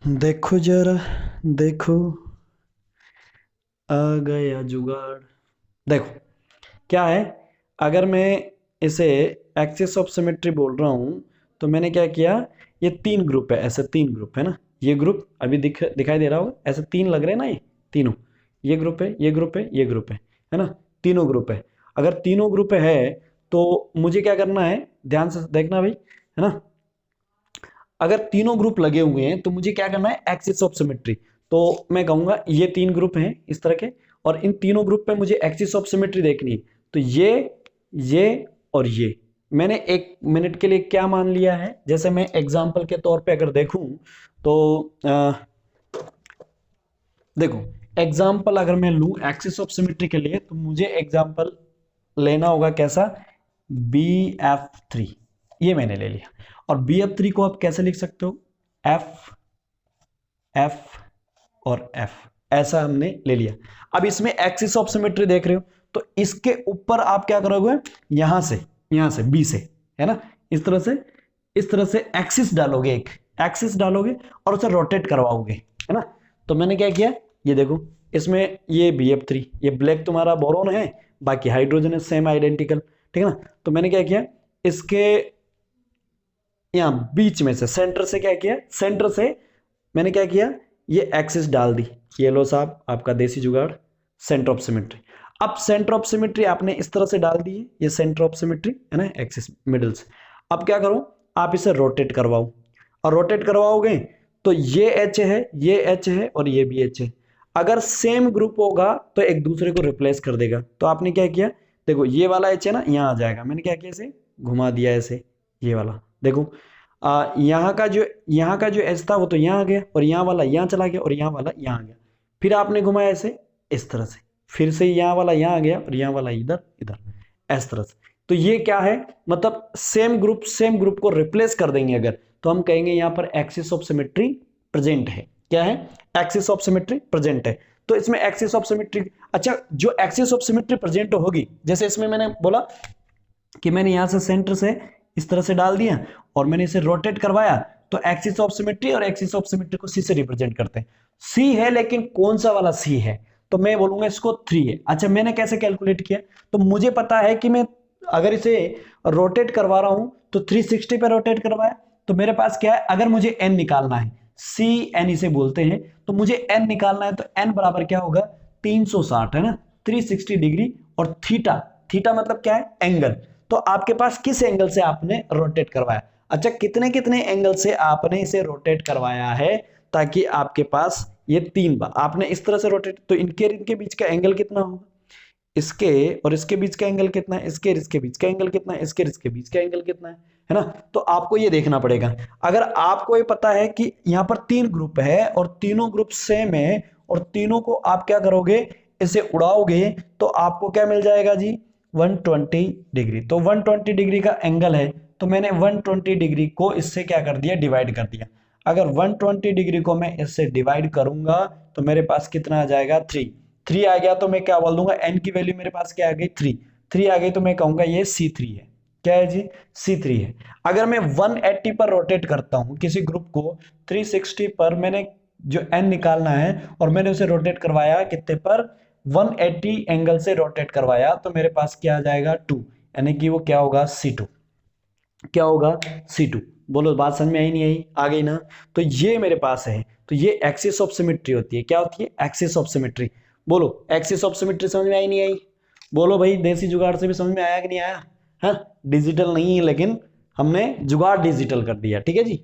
देखो जरा, देखो आ गया जुगाड़। देखो क्या है, अगर मैं इसे एक्सिस ऑफ सिमेट्री बोल रहा हूं तो मैंने क्या किया, ये तीन ग्रुप है, ऐसे तीन ग्रुप है ना, ये ग्रुप अभी दिखाई दे रहा होगा, ऐसे तीन लग रहे हैं ना, ये तीनों, ये ग्रुप है, ये ग्रुप है, ये ग्रुप है ना, तीनों ग्रुप है। अगर तीनों ग्रुप है तो मुझे क्या करना है, ध्यान से देखना भाई, है ना। अगर तीनों ग्रुप लगे हुए हैं तो मुझे क्या करना है, एक्सिस ऑफ सिमेट्री। तो मैं कहूंगा ये तीन ग्रुप हैं इस तरह के, और इन तीनों ग्रुप पे मुझे एक्सिस ऑफ सिमेट्री देखनी है। तो ये और ये मैंने एक मिनट के लिए क्या मान लिया है, जैसे मैं एग्जांपल के तौर पे अगर देखूं तो देखो, एग्जाम्पल अगर मैं लूं एक्सिस ऑफ सिमेट्री के लिए तो मुझे एग्जाम्पल लेना होगा कैसा, बी एफ थ्री, ये मैंने ले लिया। और बी एफ थ्री को आप कैसे लिख सकते हो, एफ एफ और एफ, ऐसा हमने ले लिया। अब इसमें एक्सिस ऑफ सिमेट्री देख रहे हो, तो इसके ऊपर आप क्या करोगे, यहां से बी से, है ना, इस तरह से, इस तरह से एक्सिस डालोगे, एक एक्सिस डालोगे और उसे रोटेट करवाओगे, है ना। तो मैंने क्या किया, ये देखो, इसमें ये बी एफ थ्री, ये ब्लैक तुम्हारा बोरोन है, बाकी हाइड्रोजन है सेम आइडेंटिकल, ठीक है ना। तो मैंने क्या किया, इसके यहां बीच में से, सेंटर से क्या किया, सेंटर से मैंने क्या किया, ये एक्सिस डाल दी, ये लो साहब आपका देसी जुगाड़, सेंटर ऑफ सिमेट्री। अब सेंटर ऑफ सिमेट्री आपने इस तरह से डाल दी है, ये सेंटर ऑफ सिमेट्री है ना, एक्सिस मिडल से। अब क्या करो, आप इसे रोटेट करवाओ, और रोटेट करवाओगे तो ये एच है, ये एच है और ये भी एच है। अगर सेम ग्रुप होगा तो एक दूसरे को रिप्लेस कर देगा। तो आपने क्या किया, देखो ये वाला एच है ना, यहाँ आ जाएगा, मैंने क्या किया, इसे घुमा दिया ऐसे, ये वाला देखो, यहाँ का जो एच था वो तो यहाँ आ गया, और यहाँ वाला यहाँ चला गया, और यहाँ वाला यहाँ आ गया। फिर आपने घुमाया ऐसे, इस तरह से, फिर से यहाँ वाला यहाँ आ गया और यहाँ वाला इधर इधर, इस तरह से। तो ये क्या है, मतलब सेम ग्रुप को रिप्लेस कर देंगे अगर, तो हम कहेंगे यहाँ पर एक्सिस ऑफ सिमेट्री प्रेजेंट है। क्या है, एक्सिस ऑफ सिमेट्री प्रेजेंट है। तो इसमें एक्सिस ऑफ सिमेट्री, अच्छा जो एक्सिस ऑफ सिमेट्री प्रेजेंट होगी, जैसे इसमें मैंने बोला कि मैंने यहां से सेंटर से इस तरह से डाल दिया और मैंने इसे रोटेट करवाया, तो एक्सिस ऑफ सिमेट्री और एक्सिस ऑफ सिमेट्री को सी से रिप्रेजेंट करते हैं। सी है लेकिन कौन सा वाला सी है, तो मैं बोलूंगा इसको थ्री है। अच्छा मैंने कैसे कैलकुलेट किया, तो मुझे पता है कि मैं अगर इसे रोटेट करवा रहा हूं तो 360 पे रोटेट करवाया, तो मेरे पास क्या है, अगर मुझे एन निकालना है, सी एन इसे बोलते हैं, तो मुझे एन निकालना है, तो एन बराबर क्या होगा, 360 है ना, 360 डिग्री, और थीटा, थीटा मतलब क्या है, एंगल। तो आपके पास किस एंगल से आपने रोटेट करवाया, अच्छा कितने कितने एंगल से आपने इसे रोटेट करवाया है, ताकि आपके पास ये तीन बार आपने इस तरह से रोटेट, तो इनके इनके बीच का एंगल कितना होगा, इसके और इसके बीच का एंगल कितना है, इसके और इसके बीच का एंगल कितना है, इसके और इसके बीच का एंगल कितना है ना। तो आपको ये देखना पड़ेगा। अगर आपको ये पता है कि यहाँ पर तीन ग्रुप है और तीनों ग्रुप सेम है, और तीनों को आप क्या करोगे, इसे उड़ाओगे, तो आपको क्या मिल जाएगा जी, 120 डिग्री। तो 120 डिग्री का एंगल है, तो मैंने 120 डिग्री को इससे क्या कर दिया, डिवाइड कर दिया। अगर 120 डिग्री को मैं इससे डिवाइड करूंगा तो मेरे पास कितना आ जाएगा, थ्री आ गया। तो मैं क्या बोल दूंगा, एन की वैल्यू मेरे पास क्या आ गई, थ्री आ गई, तो मैं कहूंगा ये C3 है। क्या है जी, C3 है। अगर मैं 180 पर रोटेट करता हूं किसी ग्रुप को, 360 पर मैंने जो एन निकालना है और मैंने उसे रोटेट करवाया कितने पर, 180 एंगल से रोटेट करवाया, तो मेरे पास क्या आ जाएगा, 2, यानी कि वो क्या होगा, C2। क्या होगा, C2। बोलो बात समझ में आई नहीं आई, आ गई ना। तो ये मेरे पास है, तो ये एक्सिस ऑफ सिमेट्री होती है। क्या होती है, एक्सिस ऑफ सिमेट्री। बोलो एक्सिस ऑफ सिमेट्री समझ में आई नहीं आई, बोलो भाई, देसी जुगाड़ से भी समझ में आया कि नहीं आया, हाँ डिजिटल नहीं है लेकिन हमने जुगाड़ डिजिटल कर दिया, ठीक है जी।